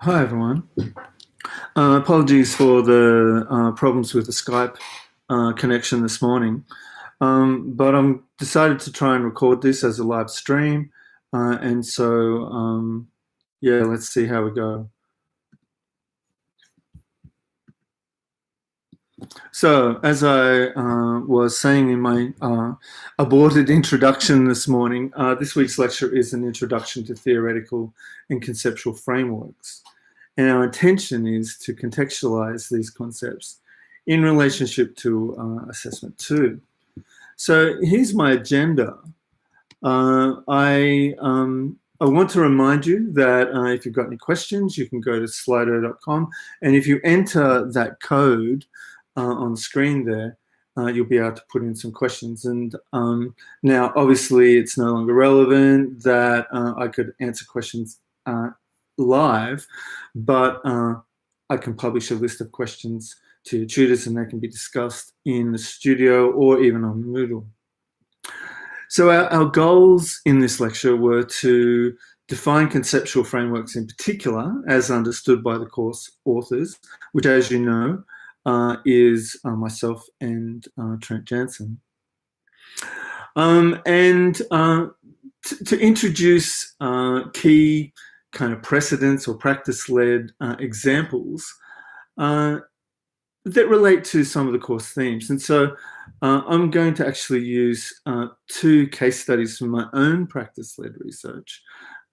Hi, everyone. Apologies for the problems with the Skype connection this morning. But I'm decided to try and record this as a live stream. And so, yeah, let's see how we go. So, as I was saying in my aborted introduction this morning, this week's lecture is an introduction to theoretical and conceptual frameworks. And our intention is to contextualize these concepts in relationship to assessment 2. So here's my agenda. I want to remind you that if you've got any questions, you can go to slido.com. And if you enter that code on the screen there, you'll be able to put in some questions. And now, obviously, it's no longer relevant that I could answer questions live, but I can publish a list of questions to your tutors and they can be discussed in the studio or even on Moodle. So our goals in this lecture were to define conceptual frameworks in particular as understood by the course authors, which, as you know, is myself and Trent Jansen. And to introduce key kind of precedents or practice-led examples that relate to some of the course themes. And so I'm going to actually use 2 case studies from my own practice-led research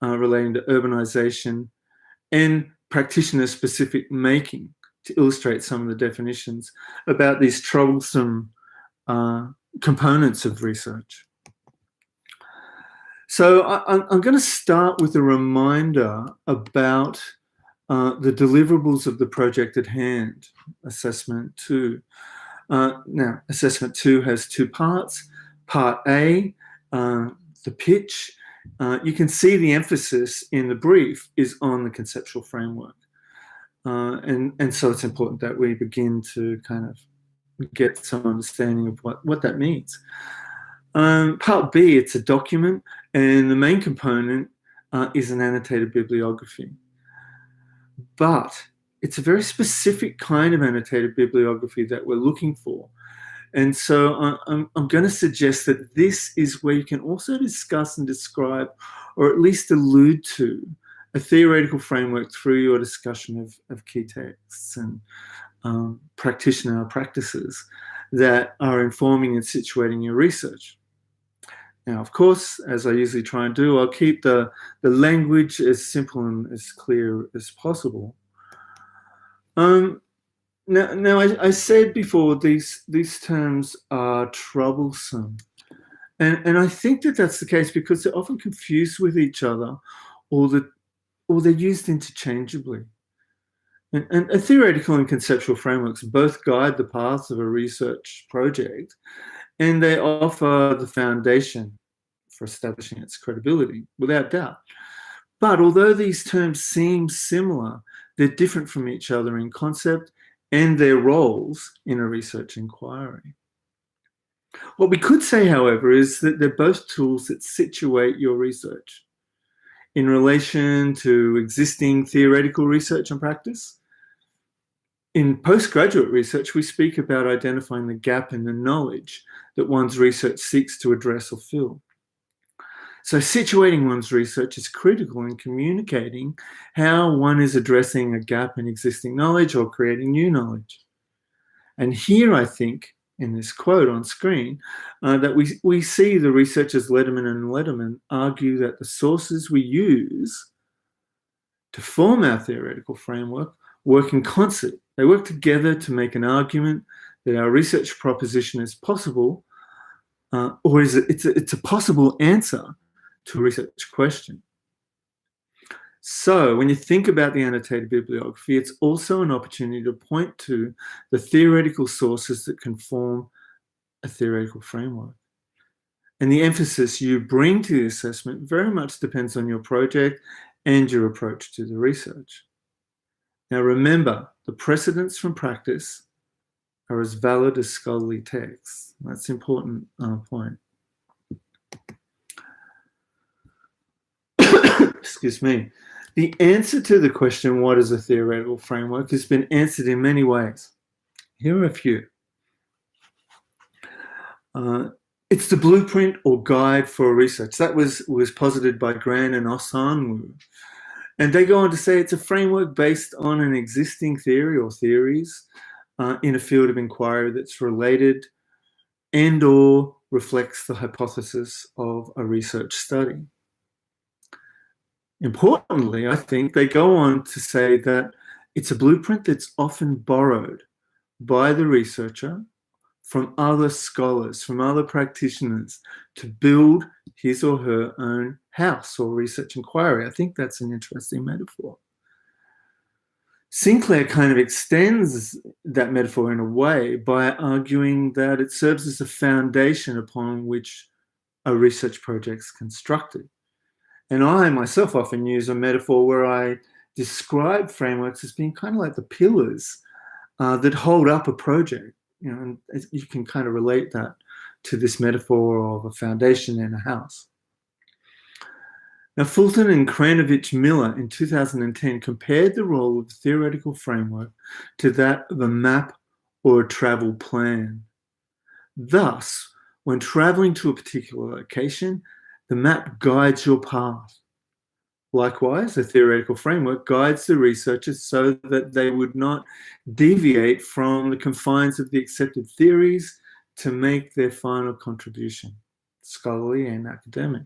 relating to urbanization and practitioner-specific making to illustrate some of the definitions about these troublesome components of research. So I'm going to start with a reminder about the deliverables of the project at hand, Assessment 2. Now, Assessment 2 has 2 parts. Part A, the pitch. You can see the emphasis in the brief is on the conceptual framework. And so it's important that we begin to kind of get some understanding of what that means. Part B, it's a document, and the main component is an annotated bibliography. But it's a very specific kind of annotated bibliography that we're looking for. And so I'm going to suggest that this is where you can also discuss and describe, or at least allude to, a theoretical framework through your discussion of key texts and practitioner practices that are informing and situating your research. Now, of course, as I usually try and do, I'll keep the language as simple and as clear as possible. Now I said before, these terms are troublesome. And I think that that's the case because they're often confused with each other or they're used interchangeably. And theoretical and conceptual frameworks both guide the paths of a research project, and they offer the foundation for establishing its credibility, without doubt. But although these terms seem similar, they're different from each other in concept and their roles in a research inquiry. What we could say, however, is that they're both tools that situate your research in relation to existing theoretical research and practice. In postgraduate research, we speak about identifying the gap in the knowledge that one's research seeks to address or fill. So situating one's research is critical in communicating how one is addressing a gap in existing knowledge or creating new knowledge. And here, I think, in this quote on screen, that we see the researchers Lederman and Lederman argue that the sources we use to form our theoretical framework work in concert. They work together to make an argument that our research proposition is possible, or it's a possible answer to a research question. So when you think about the annotated bibliography, it's also an opportunity to point to the theoretical sources that can form a theoretical framework. And the emphasis you bring to the assessment very much depends on your project and your approach to the research. Now remember, the precedents from practice are as valid as scholarly texts. That's an important point. Excuse me. The answer to the question, what is a theoretical framework, has been answered in many ways. Here are a few. It's the blueprint or guide for research. That was posited by Grant and Osanwu. And they go on to say it's a framework based on an existing theory or theories in a field of inquiry that's related and or reflects the hypothesis of a research study. Importantly, I think they go on to say that it's a blueprint that's often borrowed by the researcher from other scholars, from other practitioners to build his or her own house or research inquiry. I think that's an interesting metaphor. Sinclair kind of extends that metaphor in a way by arguing that it serves as a foundation upon which a research project's constructed. And I myself often use a metaphor where I describe frameworks as being kind of like the pillars that hold up a project. You know, and you can kind of relate that to this metaphor of a foundation in a house. Now, Fulton and Kranovich Miller in 2010 compared the role of the theoretical framework to that of a map or a travel plan. Thus, when traveling to a particular location, the map guides your path. Likewise, the theoretical framework guides the researchers so that they would not deviate from the confines of the accepted theories to make their final contribution, scholarly and academic.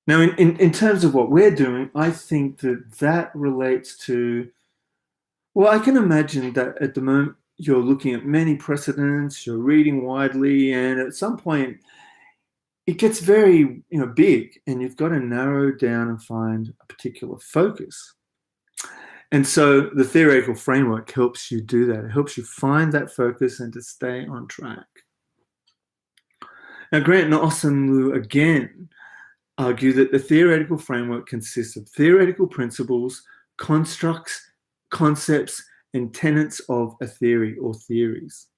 Now, in terms of what we're doing, I think that relates to, well, I can imagine that at the moment you're looking at many precedents, you're reading widely, and at some point it gets very big, and you've got to narrow down and find a particular focus. And so the theoretical framework helps you do that. It helps you find that focus and to stay on track. Now, Grant and Osanlu again argue that the theoretical framework consists of theoretical principles, constructs, concepts, and tenets of a theory or theories.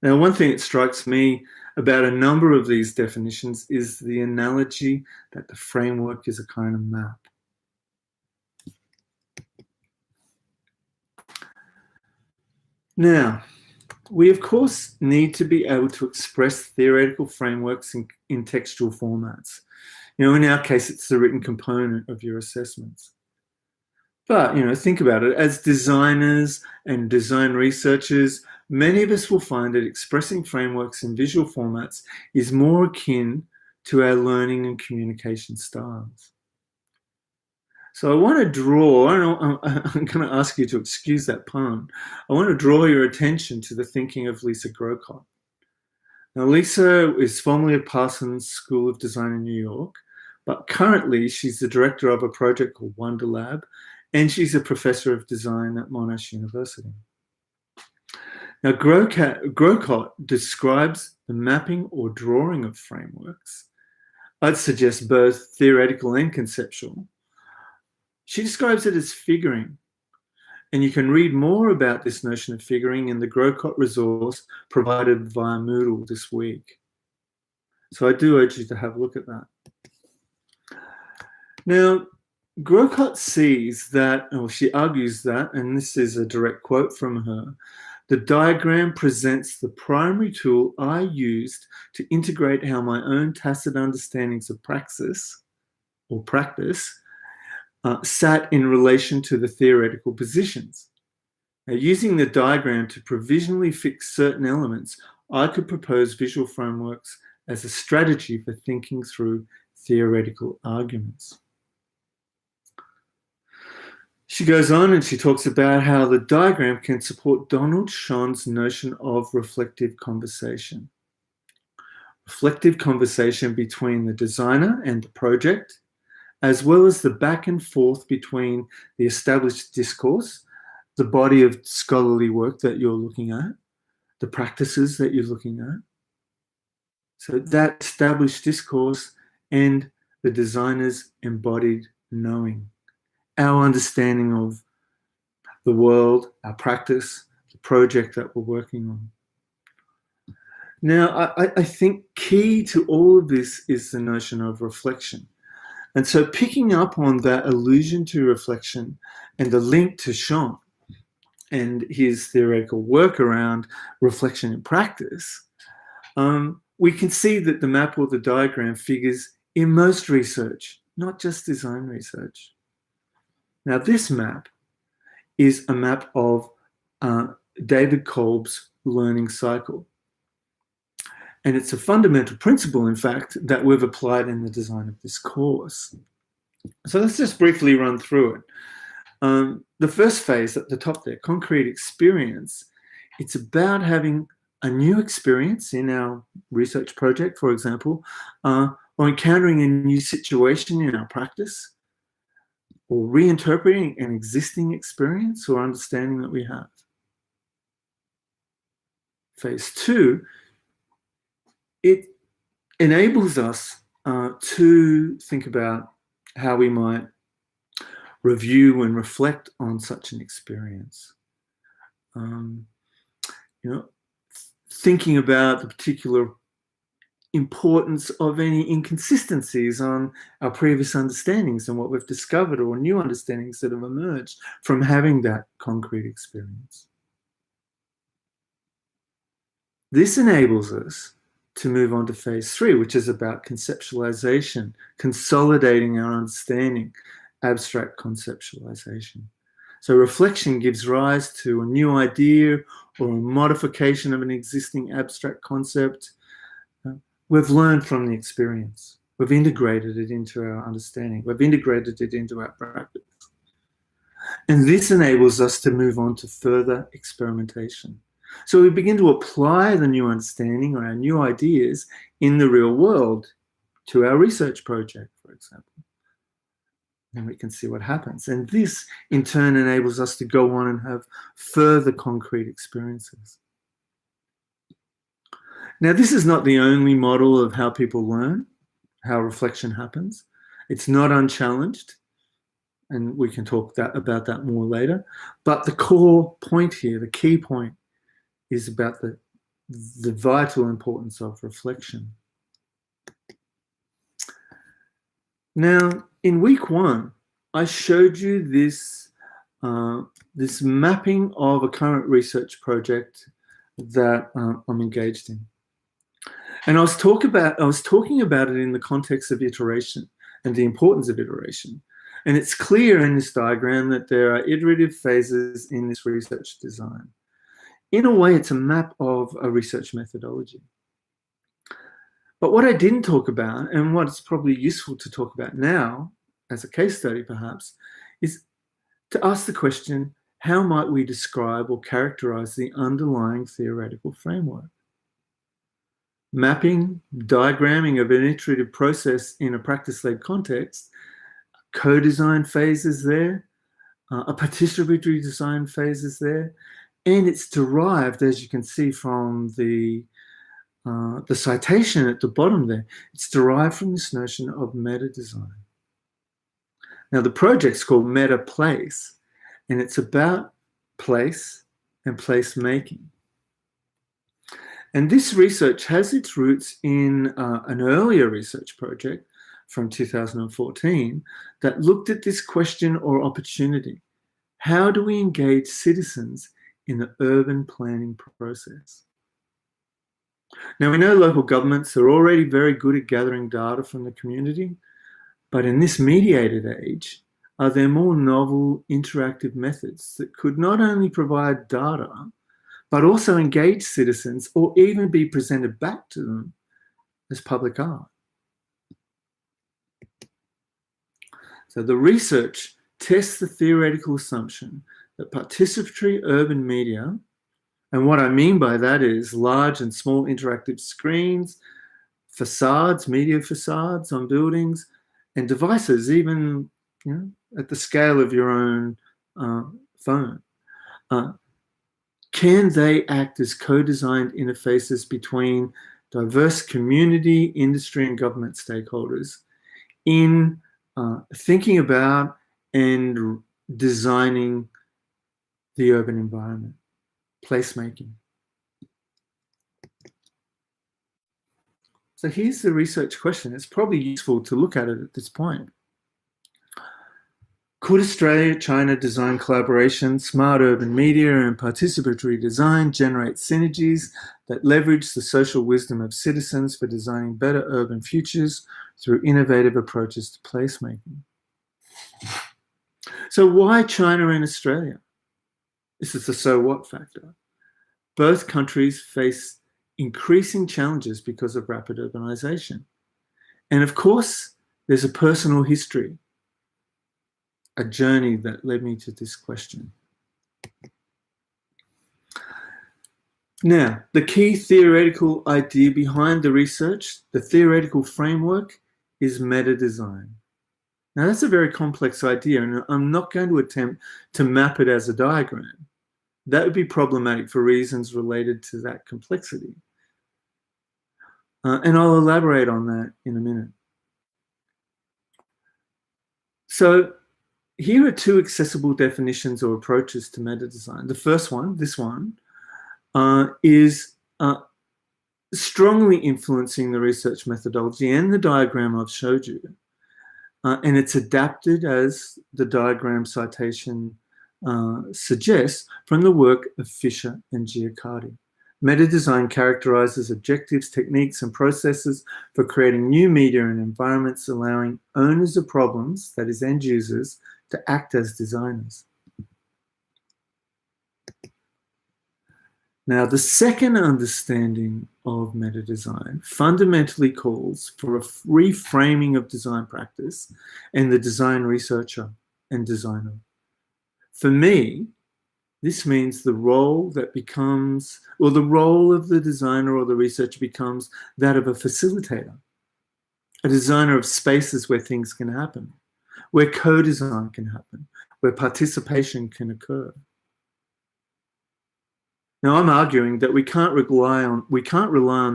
Now, one thing that strikes me about a number of these definitions is the analogy that the framework is a kind of map. Now, we of course need to be able to express theoretical frameworks in textual formats. In our case, it's the written component of your assessments. But, think about it. As designers and design researchers, many of us will find that expressing frameworks in visual formats is more akin to our learning and communication styles. So I want to draw, I'm going to ask you to excuse that pun. I want to draw your attention to the thinking of Lisa Grocott. Now, Lisa is formerly of Parsons School of Design in New York, but currently she's the director of a project called Wonder Lab, and she's a professor of design at Monash University. Now, Grocott describes the mapping or drawing of frameworks. I'd suggest both theoretical and conceptual. She describes it as figuring, and you can read more about this notion of figuring in the Grocott resource provided via Moodle this week. So I do urge you to have a look at that. Now, Grocott sees that, or she argues that, and this is a direct quote from her, the diagram presents the primary tool I used to integrate how my own tacit understandings of praxis or practice sat in relation to the theoretical positions. Now, using the diagram to provisionally fix certain elements, I could propose visual frameworks as a strategy for thinking through theoretical arguments. She goes on and she talks about how the diagram can support Donald Schon's notion of reflective conversation. Reflective conversation between the designer and the project, as well as the back and forth between the established discourse, the body of scholarly work that you're looking at, the practices that you're looking at. So that established discourse and the designer's embodied knowing, our understanding of the world, our practice, the project that we're working on. Now, I think key to all of this is the notion of reflection. And so picking up on that allusion to reflection and the link to Sean and his theoretical work around reflection in practice, we can see that the map or the diagram figures in most research, not just design research. Now, this map is a map of David Kolb's learning cycle. And it's a fundamental principle, in fact, that we've applied in the design of this course. So let's just briefly run through it. The first phase at the top there, concrete experience, it's about having a new experience in our research project, for example, or encountering a new situation in our practice, or reinterpreting an existing experience or understanding that we have. Phase two, it enables us to think about how we might review and reflect on such an experience. Thinking about the particular importance of any inconsistencies on our previous understandings and what we've discovered, or new understandings that have emerged from having that concrete experience. This enables us to move on to phase three, which is about conceptualization, consolidating our understanding, abstract conceptualization. So reflection gives rise to a new idea or a modification of an existing abstract concept. We've learned from the experience. We've integrated it into our understanding. We've integrated it into our practice. And this enables us to move on to further experimentation. So we begin to apply the new understanding or our new ideas in the real world to our research project, for example. And we can see what happens. And this, in turn, enables us to go on and have further concrete experiences. Now, this is not the only model of how people learn, how reflection happens. It's not unchallenged, and we can talk about that more later. But the core point here, the key point, is about the vital importance of reflection. Now, in week one, I showed you this mapping of a current research project that I'm engaged in. And I was talking about it in the context of iteration and the importance of iteration. And it's clear in this diagram that there are iterative phases in this research design. In a way, it's a map of a research methodology. But what I didn't talk about, and what is probably useful to talk about now, as a case study perhaps, is to ask the question, how might we describe or characterize the underlying theoretical framework? Mapping, diagramming of an iterative process in a practice-led context, co-design phase is there, a participatory design phase is there, and it's derived, as you can see from the citation at the bottom there, it's derived from this notion of meta design. Now, the project's called Meta Place, and it's about place and place making. And this research has its roots in an earlier research project from 2014 that looked at this question or opportunity. How do we engage citizens in the urban planning process? Now, we know local governments are already very good at gathering data from the community, but in this mediated age, are there more novel interactive methods that could not only provide data, but also engage citizens or even be presented back to them as public art? So the research tests the theoretical assumption that participatory urban media, and what I mean by that is large and small interactive screens, facades, media facades on buildings, and devices, even at the scale of your own phone. Can they act as co-designed interfaces between diverse community, industry, and government stakeholders in thinking about and designing the urban environment, placemaking? So here's the research question. It's probably useful to look at it at this point. Could Australia-China design collaboration, smart urban media, and participatory design generate synergies that leverage the social wisdom of citizens for designing better urban futures through innovative approaches to placemaking? So why China and Australia? This is the so what factor. Both countries face increasing challenges because of rapid urbanization. And of course, there's a personal history, a journey that led me to this question. Now, the key theoretical idea behind the research, the theoretical framework, is meta design. Now, that's a very complex idea, and I'm not going to attempt to map it as a diagram. That would be problematic for reasons related to that complexity. And I'll elaborate on that in a minute. So here are two accessible definitions or approaches to meta design. The first one, this one, is strongly influencing the research methodology and the diagram I've showed you. And it's adapted, as the diagram citation suggests, from the work of Fisher and Giaccardi. Meta design characterizes objectives, techniques, and processes for creating new media and environments, allowing owners of problems, that is end users, to act as designers. Now, the second understanding of meta design fundamentally calls for a reframing of design practice and the design researcher and designer. For me, this means the role that becomes, or the role of the designer or the researcher becomes that of a facilitator, a designer of spaces where things can happen, where co-design can happen, where participation can occur. Now, I'm arguing that we can't rely on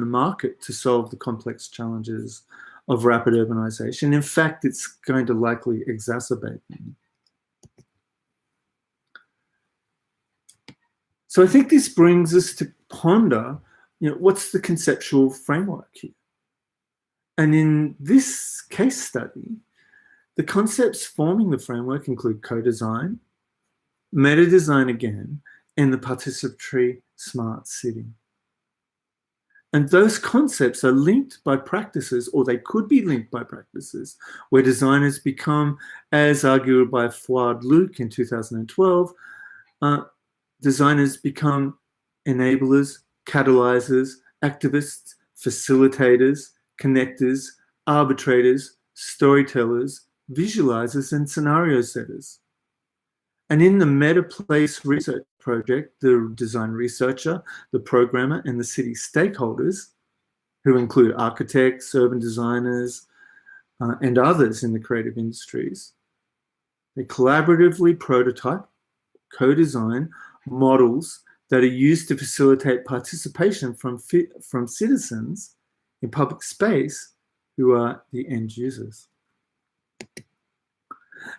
the market to solve the complex challenges of rapid urbanization. In fact, it's going to likely exacerbate them. So I think this brings us to ponder, what's the conceptual framework here? And in this case study, the concepts forming the framework include co-design, meta design again, and the participatory smart city. And those concepts are linked by practices, or they could be linked by practices, where designers become, as argued by Fouad-Luc in 2012, designers become enablers, catalyzers, activists, facilitators, connectors, arbitrators, storytellers, visualizers, and scenario setters. And in the Meta Place research project, the design researcher, the programmer, and the city stakeholders, who include architects, urban designers, and others in the creative industries, they collaboratively prototype, co-design models that are used to facilitate participation from citizens in public space who are the end users.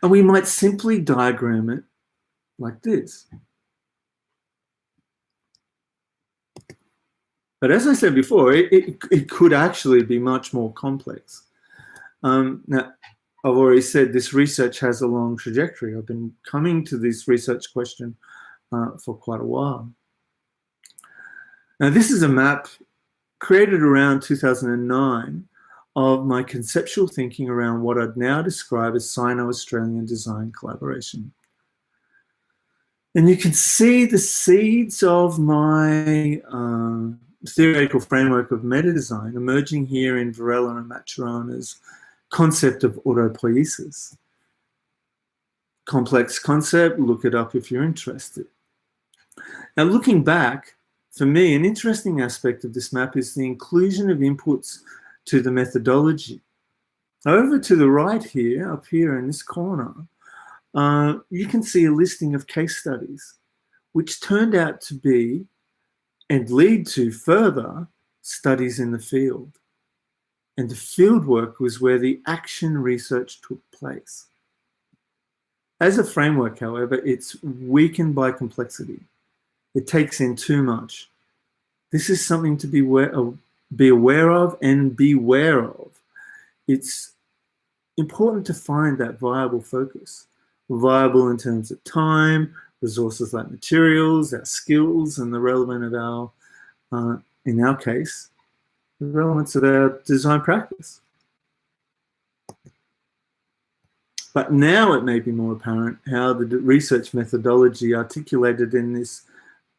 And we might simply diagram it like this. But as I said before, it could actually be much more complex. Now, I've already said this research has a long trajectory. I've been coming to this research question for quite a while. Now, this is a map created around 2009 of my conceptual thinking around what I'd now describe as Sino-Australian design collaboration. And you can see the seeds of my theoretical framework of meta design emerging here in Varela and Maturana's concept of autopoiesis. Complex concept, look it up if you're interested. Now, looking back, for me, an interesting aspect of this map is the inclusion of inputs to the methodology. Over to the right here, up here in this corner, you can see a listing of case studies, which turned out to be and lead to further studies in the field. And the field work was where the action research took place. As a framework, however, it's weakened by complexity. It takes in too much. This is something to be aware of and beware of. It's important to find that viable focus viable in terms of time, resources like materials, our skills, and the relevant of our, in our case, the relevance of our design practice. But now it may be more apparent how the research methodology articulated in this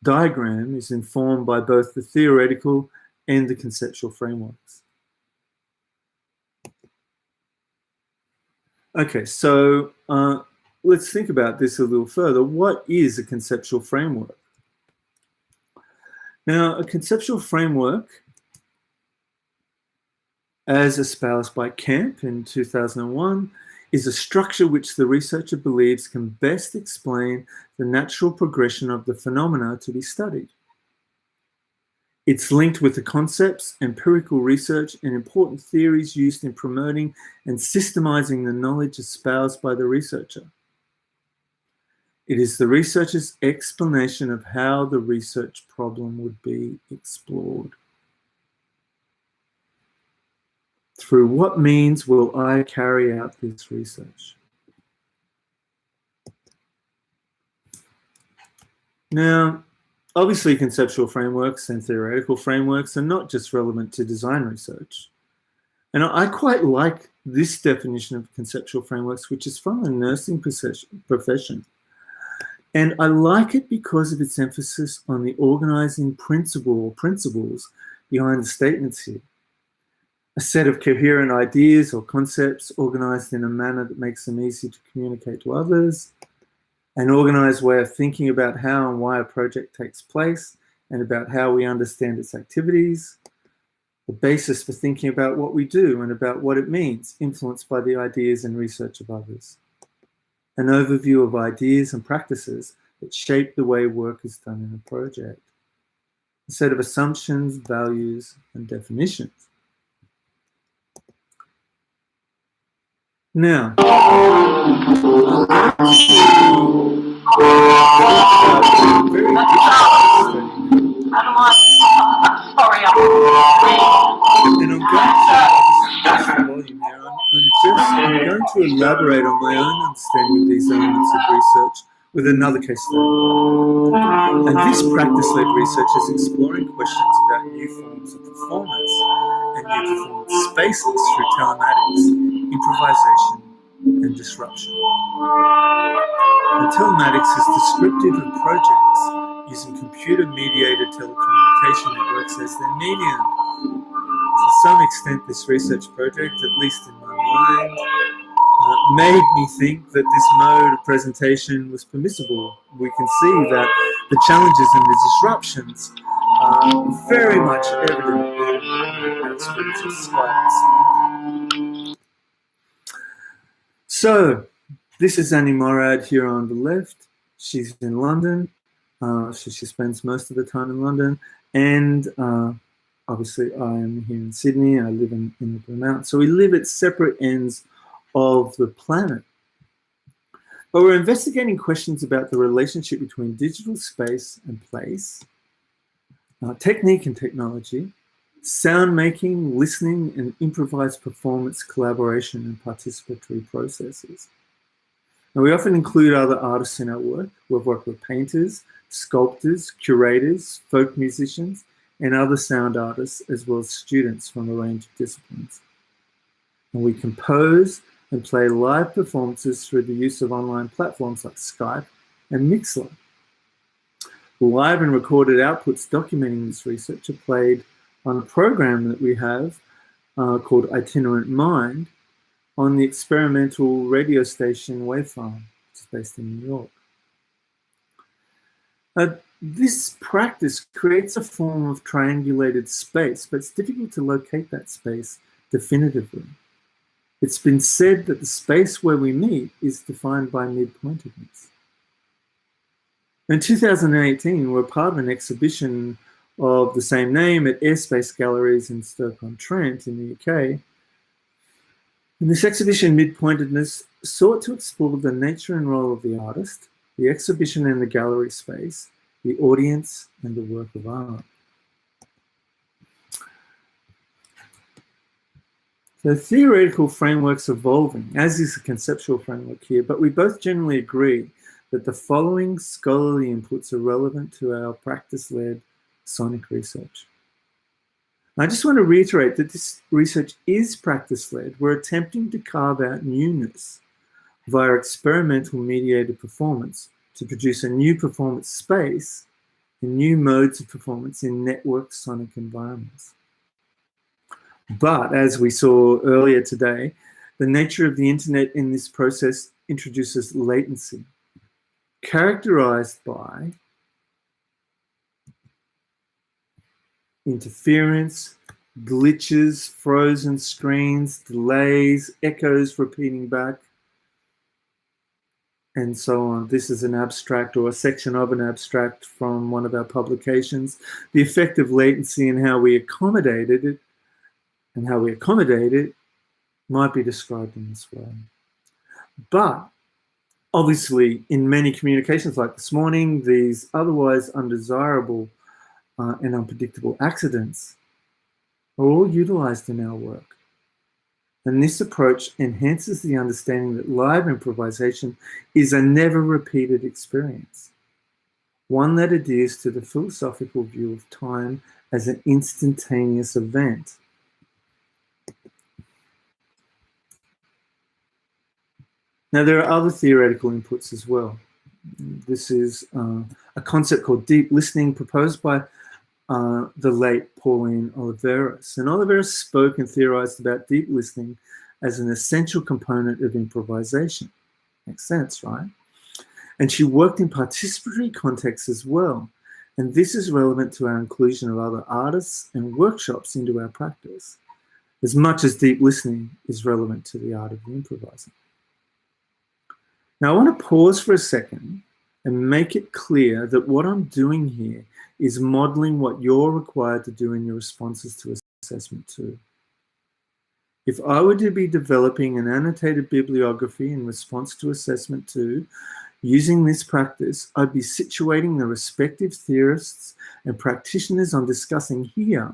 diagram is informed by both the theoretical and the conceptual frameworks. Okay, so let's think about this a little further. What is a conceptual framework? Now, a conceptual framework, as espoused by Camp in 2001, is a structure which the researcher believes can best explain the natural progression of the phenomena to be studied. It's linked with the concepts, empirical research, and important theories used in promoting and systemizing the knowledge espoused by the researcher. It is the researcher's explanation of how the research problem would be explored. Through what means will I carry out this research? Now, obviously, conceptual frameworks and theoretical frameworks are not just relevant to design research. And I quite like this definition of conceptual frameworks, which is from the nursing profession. And I like it because of its emphasis on the organizing principle or principles behind the statements here. A set of coherent ideas or concepts organized in a manner that makes them easy to communicate to others, an organized way of thinking about how and why a project takes place and about how we understand its activities, the basis for thinking about what we do and about what it means, influenced by the ideas and research of others, an overview of ideas and practices that shape the way work is done in a project, a set of assumptions, values, and definitions. Now, I'm going to elaborate on my own understanding of these elements of research with another case study. And this practice-led research is exploring questions about new forms of performance and new performance spaces through telematics, improvisation, and disruption. And telematics is descriptive of projects using computer-mediated telecommunication networks as their medium. To some extent, this research project, at least in my mind, made me think that this mode of presentation was permissible. We can see that the challenges and the disruptions are very much evident in our experiences. So, this is Annie Morad here on the left. She's in London. So she spends most of the time in London. And obviously, I am here in Sydney. I live in the Blue Mountains. So we live at separate ends of the planet. But we're investigating questions about the relationship between digital space and place, technique and technology, sound making, listening, and improvised performance, collaboration, and participatory processes. And we often include other artists in our work. We've worked with painters, sculptors, curators, folk musicians, and other sound artists, as well as students from a range of disciplines. And we compose and play live performances through the use of online platforms like Skype and Mixler. Live and recorded outputs documenting this research are played on a program that we have called Itinerant Mind on the experimental radio station Wavefarm, which is based in New York. This practice creates a form of triangulated space, but it's difficult to locate that space definitively. It's been said that the space where we meet is defined by mid-pointedness. In 2018, we were part of an exhibition of the same name at Airspace Galleries in Stoke-on-Trent in the UK. And this exhibition, Mid-Pointedness, sought to explore the nature and role of the artist, the exhibition and the gallery space, the audience, and the work of art. So theoretical frameworks evolving, as is the conceptual framework here, but we both generally agree that the following scholarly inputs are relevant to our practice-led sonic research. I just want to reiterate that this research is practice-led. We're attempting to carve out newness via experimental mediated performance to produce a new performance space and new modes of performance in networked sonic environments. But as we saw earlier today, the nature of the internet in this process introduces latency, characterized by interference, glitches, frozen screens, delays, echoes repeating back, and so on. This is an abstract or a section of an abstract from one of our publications. The effect of latency and how we accommodated it might be described in this way. But obviously, in many communications like this morning, these otherwise undesirable and unpredictable accidents are all utilized in our work. And this approach enhances the understanding that live improvisation is a never repeated experience, one that adheres to the philosophical view of time as an instantaneous event. Now, there are other theoretical inputs as well. This is a concept called deep listening proposed by the late Pauline Oliveros. And Oliveros spoke and theorized about deep listening as an essential component of improvisation. Makes sense, right? And she worked in participatory contexts as well. And this is relevant to our inclusion of other artists and workshops into our practice, as much as deep listening is relevant to the art of improvising. Now, I want to pause for a second and make it clear that what I'm doing here is modeling what you're required to do in your responses to assessment 2. If I were to be developing an annotated bibliography in response to assessment 2, using this practice, I'd be situating the respective theorists and practitioners I'm discussing here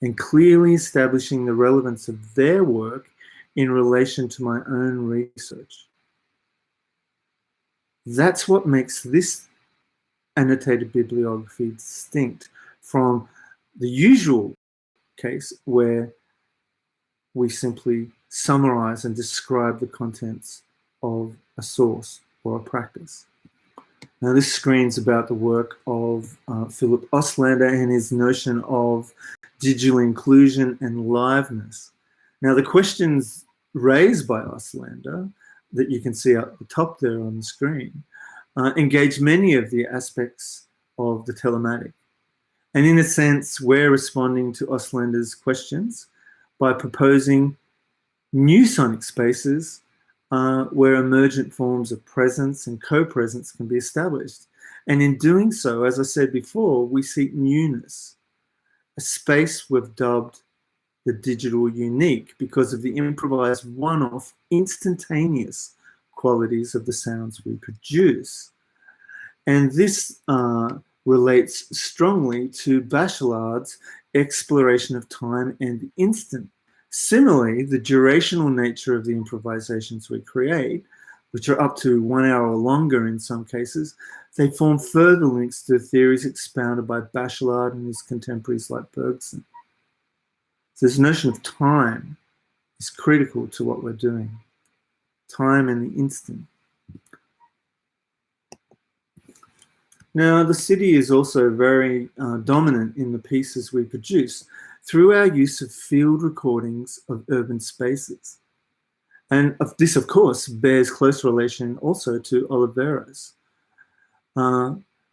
and clearly establishing the relevance of their work in relation to my own research. That's what makes this annotated bibliography distinct from the usual case where we simply summarize and describe the contents of a source or a practice. Now, this screen's about the work of Philip Oslander and his notion of digital inclusion and liveness. Now, the questions raised by Oslander that you can see up the top there on the screen engage many of the aspects of the telematic. And in a sense, we're responding to Oslander's questions by proposing new sonic spaces where emergent forms of presence and co-presence can be established. And in doing so, as I said before, we seek newness, a space we've dubbed the digital unique because of the improvised one-off instantaneous qualities of the sounds we produce. And this relates strongly to Bachelard's exploration of time and the instant. Similarly, the durational nature of the improvisations we create, which are up to 1 hour or longer in some cases, they form further links to theories expounded by Bachelard and his contemporaries like Bergson. So this notion of time is critical to what we're doing. Time and the instant. Now, the city is also very dominant in the pieces we produce through our use of field recordings of urban spaces. And this, of course, bears close relation also to Oliveros.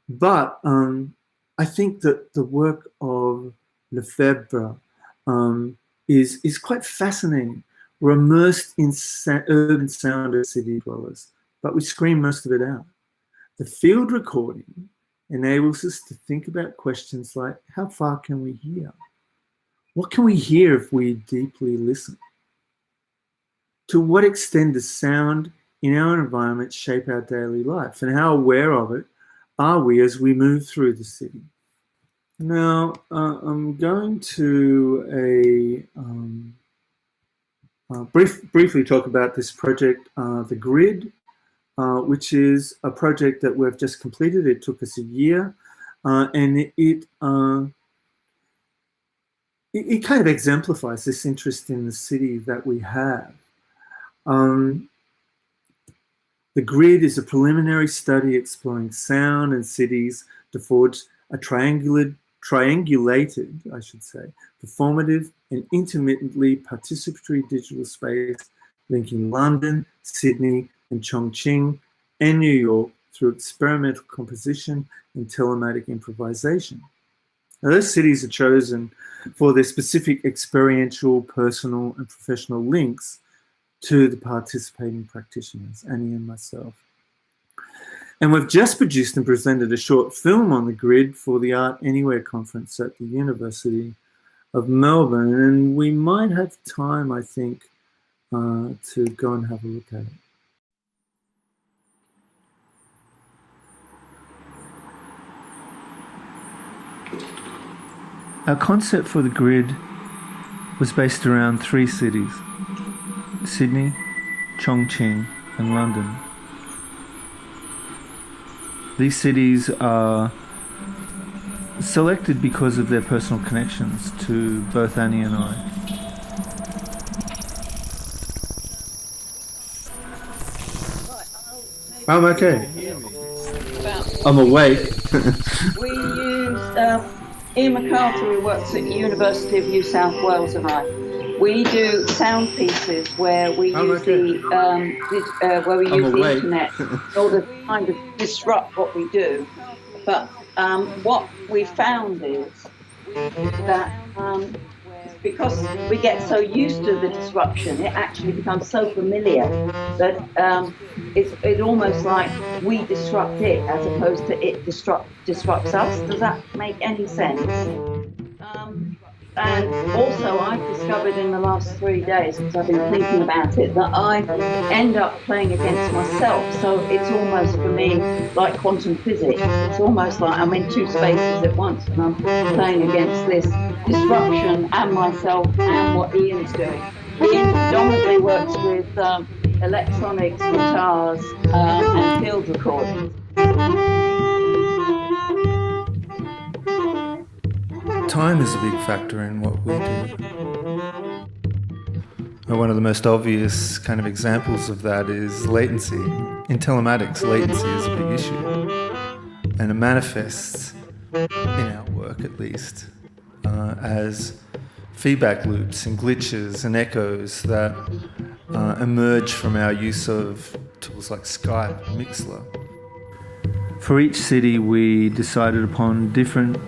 But I think that the work of Lefebvre is quite fascinating. We're immersed in urban sound as city dwellers, but we screen most of it out. The field recording enables us to think about questions like, how far can we hear? What can we hear if we deeply listen? To what extent does sound in our environment shape our daily life? And how aware of it are we as we move through the city? Now, I'm going to briefly talk about this project, The Grid, which is a project that we've just completed. It took us a year, and it kind of exemplifies this interest in the city that we have. The Grid is a preliminary study exploring sound and cities to forge a triangulated, I should say, performative and intermittently participatory digital space linking London, Sydney, and Chongqing and New York through experimental composition and telematic improvisation. Now, those cities are chosen for their specific experiential, personal, and professional links to the participating practitioners, Annie and myself. And we've just produced and presented a short film on the Grid for the Art Anywhere conference at the University of Melbourne, and we might have time, I think, to go and have a look at it. Our concept for the Grid was based around 3 cities: Sydney, Chongqing, and London. These cities are selected because of their personal connections to both Annie and I. I'm okay. I'm awake. We used Ian McCarthy, who works at the University of New South Wales, and we do sound pieces where we use the internet in order to kind of disrupt what we do. But what we found is that because we get so used to the disruption, it actually becomes so familiar that it's almost like we disrupt it as opposed to it disrupts us. Does that make any sense? And also I've discovered in the last 3 days, because I've been thinking about it, that I end up playing against myself. So it's almost for me like quantum physics. It's almost like I'm in 2 spaces at once and I'm playing against this disruption and myself and what Ian's doing. Ian predominantly works with electronics, guitars, and field recordings. Time is a big factor in what we do. One of the most obvious kind of examples of that is latency. In telematics, latency is a big issue. And it manifests, in our work at least, as feedback loops and glitches and echoes that emerge from our use of tools like Skype and Mixler. For each city, we decided upon different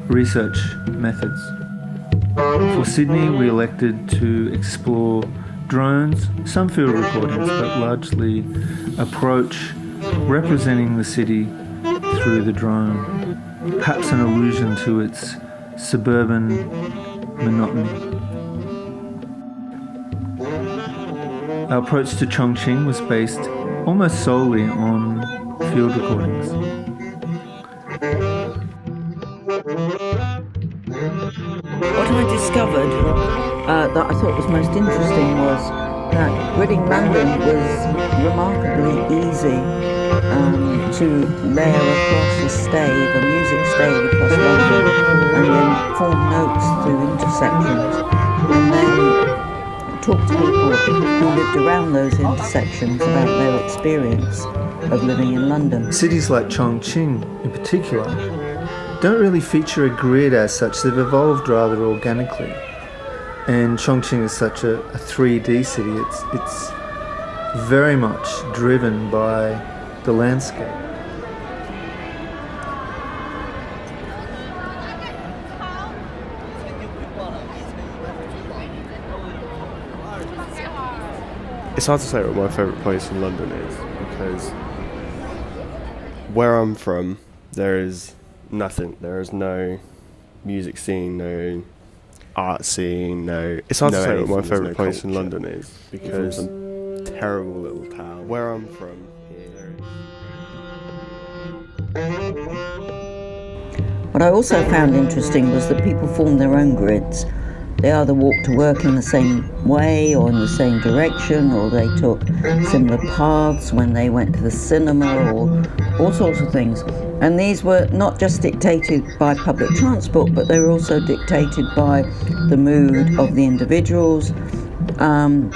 research methods. For Sydney, we elected to explore drones, some field recordings, but largely approach representing the city through the drone, perhaps an allusion to its suburban monotony. Our approach to Chongqing was based almost solely on field recordings. What I discovered that I thought was most interesting was that gridding London was remarkably easy to layer across a stave, a music stave across London, and then form notes through intersections, and then talk to people who lived around those intersections about their experience of living in London. Cities like Chongqing, in particular, don't really feature a grid as such. They've evolved rather organically. And Chongqing is such a 3D city. It's very much driven by the landscape. It's hard to say what my favourite place in London is, because where I'm from, there is nothing. There is no music scene, no art scene, no... It's hard to say what my favourite place in London is, because it's a terrible little town. Where I'm from, What I also found interesting was that people formed their own grids. they either walked to work in the same way or in the same direction, or they took similar paths when they went to the cinema, or all sorts of things. And these were not just dictated by public transport, but they were also dictated by the mood of the individuals, and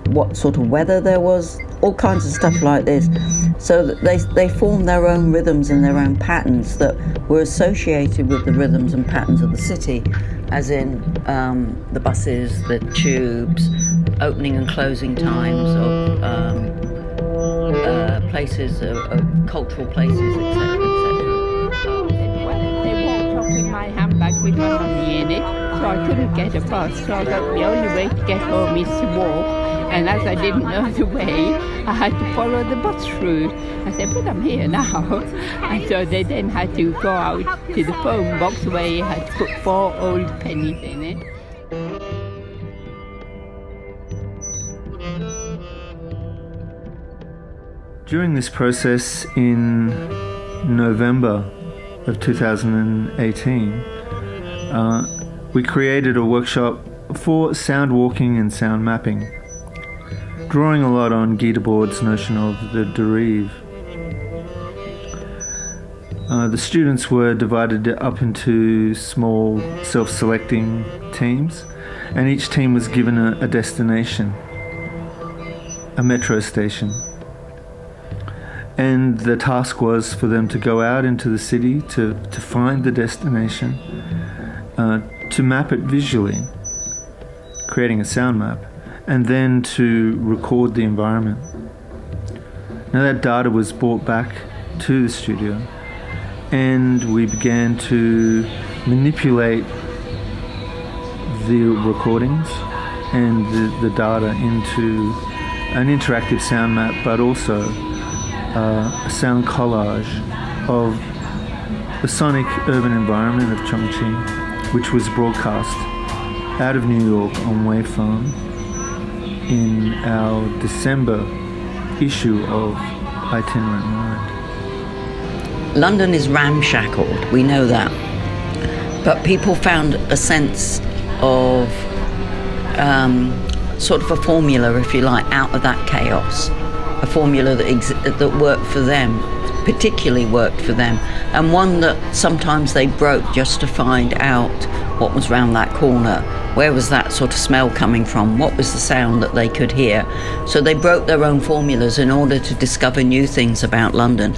what sort of weather there was, all kinds of stuff like this. So that they formed their own rhythms and their own patterns that were associated with the rhythms and patterns of the city, as in the buses, the tubes, opening and closing times of places, cultural places, etc., etc. They walked off with my handbag with my money in it, so I couldn't get a bus. So I thought the only way to get home is to walk. And as I didn't know the way, I had to follow the bus route. I said, but I'm here now. And so they then had to go out to the phone box where you had to put 4 old pennies in it. During this process in November of 2018, we created a workshop for sound walking and sound mapping, drawing a lot on Guy Debord's notion of the derive. The students were divided up into small self-selecting teams, and each team was given a destination, a metro station. And the task was for them to go out into the city to find the destination, to map it visually, creating a sound map, and then to record the environment. Now that data was brought back to the studio, and we began to manipulate the recordings and the data into an interactive sound map, but also a sound collage of the sonic urban environment of Chongqing, which was broadcast out of New York on Wavefarm in our December issue of Itinerant Mind. London is ramshackled, we know that. But people found a sense of sort of a formula, if you like, out of that chaos. A formula that worked for them, particularly worked for them, and one that sometimes they broke just to find out what was round that corner. Where was that sort of smell coming from? What was the sound that they could hear? So they broke their own formulas in order to discover new things about London.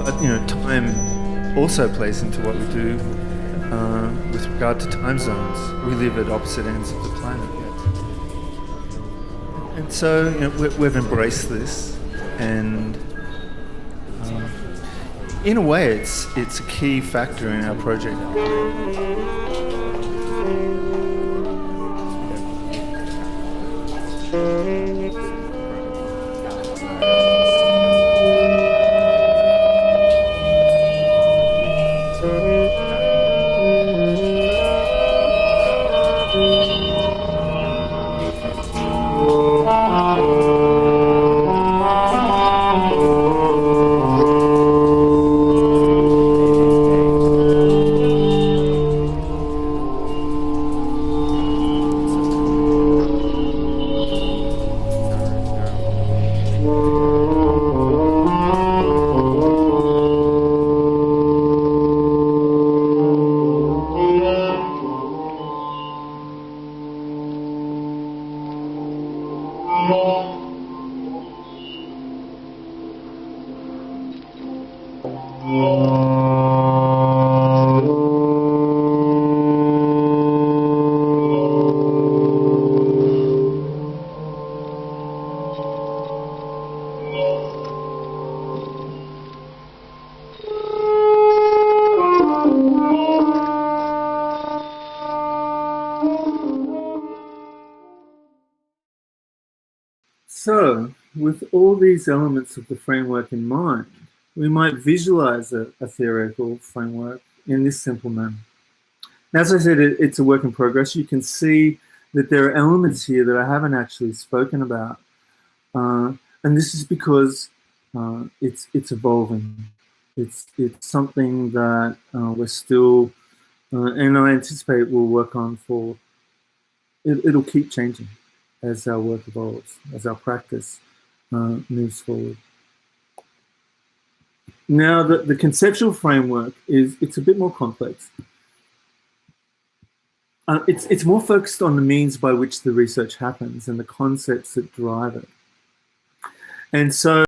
But, time also plays into what we do with regard to time zones. We live at opposite ends of the planet. And so, we've embraced this, and in a way, it's a key factor in our project. So, with all these elements of the framework in mind, we might visualize a theoretical framework in this simple manner. As I said, it's a work in progress. You can see that there are elements here that I haven't actually spoken about. And this is because it's evolving. It's something that we're still, and I anticipate we'll work on for. It'll keep changing as our work evolves, as our practice moves forward. Now, the conceptual framework it's a bit more complex. It's more focused on the means by which the research happens and the concepts that drive it. And so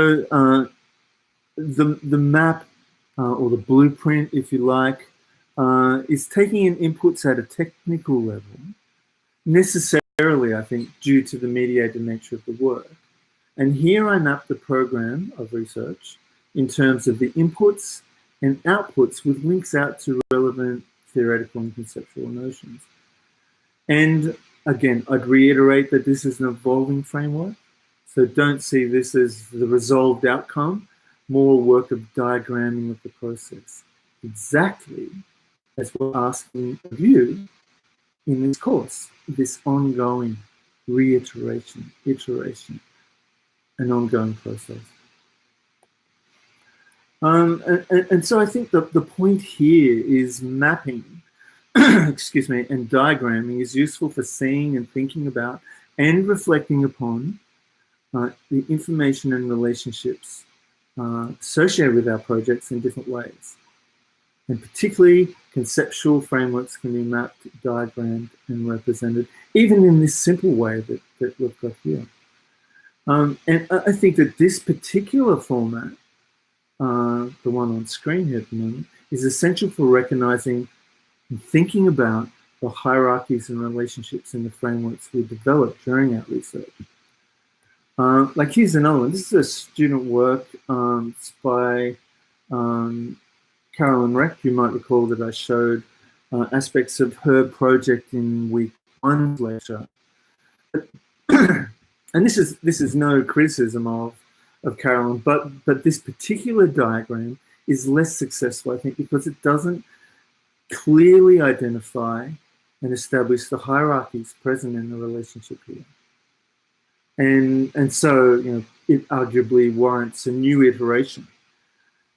the map or the blueprint, if you like, is taking in inputs at a technical level, necessarily, I think, due to the mediated nature of the work. And here I map the program of research in terms of the inputs and outputs with links out to relevant theoretical and conceptual notions. And again, I'd reiterate that this is an evolving framework. So don't see this as the resolved outcome, more work of diagramming of the process. Exactly as we're asking of you in this course, this ongoing reiteration, iteration, an ongoing process. And so I think the point here is mapping, excuse me, and diagramming is useful for seeing and thinking about and reflecting upon the information and relationships associated with our projects in different ways. And particularly, conceptual frameworks can be mapped, diagrammed, and represented, even in this simple way that we've got here. And I think that this particular format, the one on screen here at the moment, is essential for recognizing and thinking about the hierarchies and relationships in the frameworks we develop during our research. Like here's another one. This is a student work it's by Carolyn Reck. You might recall that I showed aspects of her project in week 1 lecture. And this is no criticism of Carolyn, but this particular diagram is less successful, I think, because it doesn't clearly identify and establish the hierarchies present in the relationship here. And so, you know, it arguably warrants a new iteration.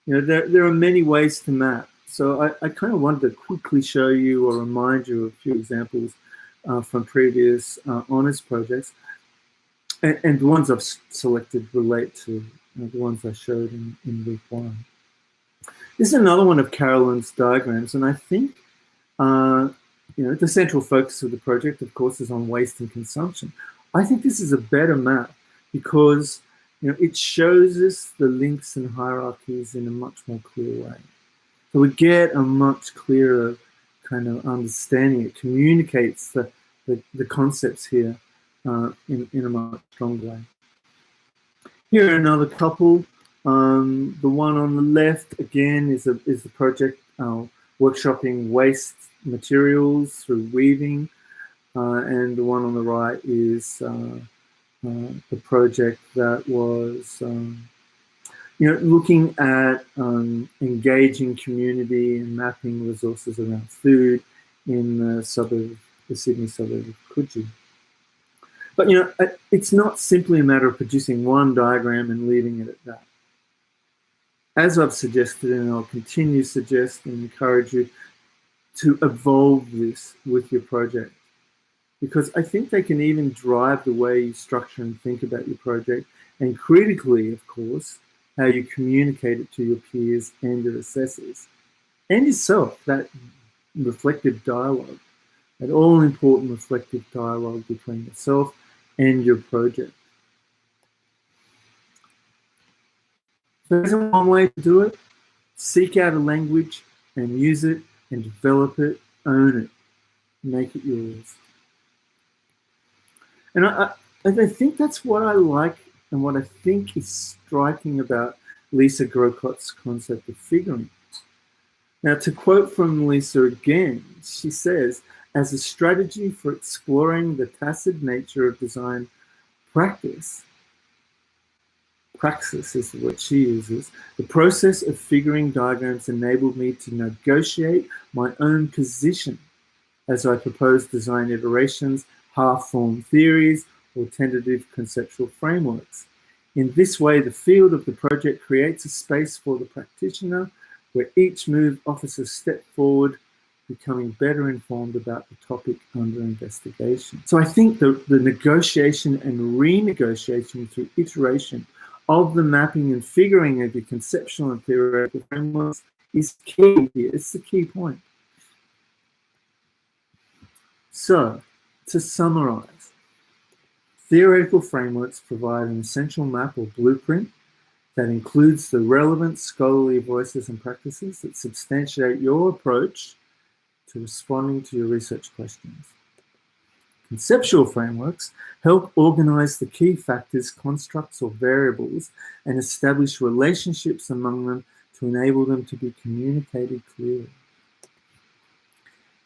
You know, there are many ways to map. So I kind of wanted to quickly show you or remind you of a few examples from previous honours projects. And the ones I've selected relate to the ones I showed in week 1. This is another one of Carolyn's diagrams, and I think you know, the central focus of the project, of course, is on waste and consumption. I think this is a better map because, you know, it shows us the links and hierarchies in a much more clear way. So we get a much clearer kind of understanding. It communicates the concepts here in a much stronger way. Here are another couple. The one on the left, again, is the project workshopping waste materials through weaving. And the one on the right is the project that was, you know, looking at engaging community and mapping resources around food in the Sydney suburb of Coogee. But, you know, it's not simply a matter of producing one diagram and leaving it at that. As I've suggested, and I'll continue to suggest and encourage you to evolve this with your project, because I think they can even drive the way you structure and think about your project, and critically, of course, how you communicate it to your peers and your assessors, and yourself, that reflective dialogue, that all-important reflective dialogue between yourself and your project. So there's one way to do it. Seek out a language and use it and develop it, own it, make it yours. And I think that's what I like and what I think is striking about Lisa Grocot's concept of figuring. Now, to quote from Lisa again, she says, as a strategy for exploring the tacit nature of design practice, praxis is the word she uses, the process of figuring diagrams enabled me to negotiate my own position as I proposed design iterations, half-formed theories, or tentative conceptual frameworks. In this way, the field of the project creates a space for the practitioner where each move offers a step forward, becoming better informed about the topic under investigation. So I think the negotiation and renegotiation through iteration of the mapping and figuring of the conceptual and theoretical frameworks is key here. It's the key point. So, to summarize, theoretical frameworks provide an essential map or blueprint that includes the relevant scholarly voices and practices that substantiate your approach to responding to your research questions. Conceptual frameworks help organize the key factors, constructs, or variables and establish relationships among them to enable them to be communicated clearly.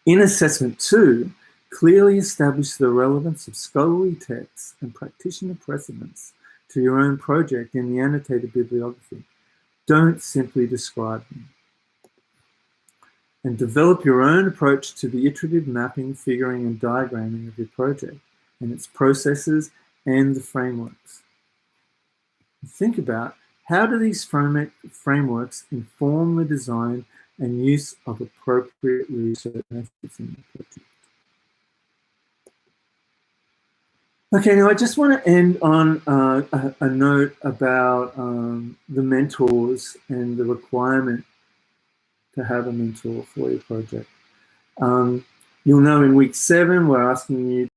In assessment 2, clearly establish the relevance of scholarly texts and practitioner precedents to your own project in the annotated bibliography. Don't simply describe them. And develop your own approach to the iterative mapping, figuring, and diagramming of your project and its processes and the frameworks. Think about how do these frameworks inform the design and use of appropriate research methods in the project. Okay, now I just want to end on a note about the mentors and the requirement to have a mentor for your project. You'll know in week 7, we're asking you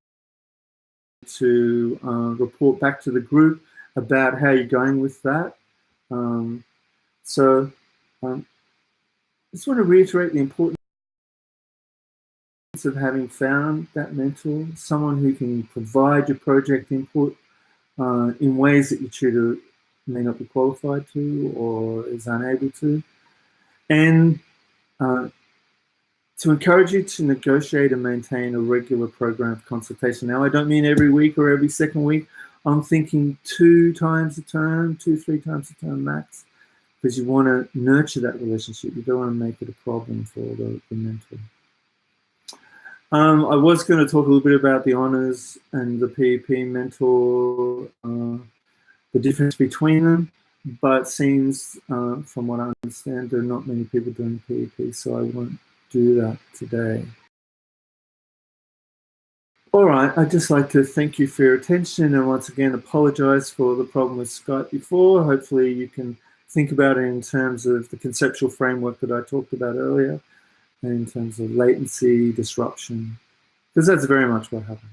to report back to the group about how you're going with that. I just want to reiterate the importance of having found that mentor, someone who can provide your project input in ways that your tutor may not be qualified to or is unable to. And to encourage you to negotiate and maintain a regular program of consultation. Now, I don't mean every week or every second week. I'm thinking 2 times a term, 2-3 times a term max, because you want to nurture that relationship. You don't want to make it a problem for the mentor. I was going to talk a little bit about the honours and the PEP mentor, the difference between them, but it seems, from what I understand, there are not many people doing PEP, so I won't do that today. All right, I'd just like to thank you for your attention and once again apologise for the problem with Skype before. Hopefully you can think about it in terms of the conceptual framework that I talked about earlier, and in terms of latency, disruption, because that's very much what happened.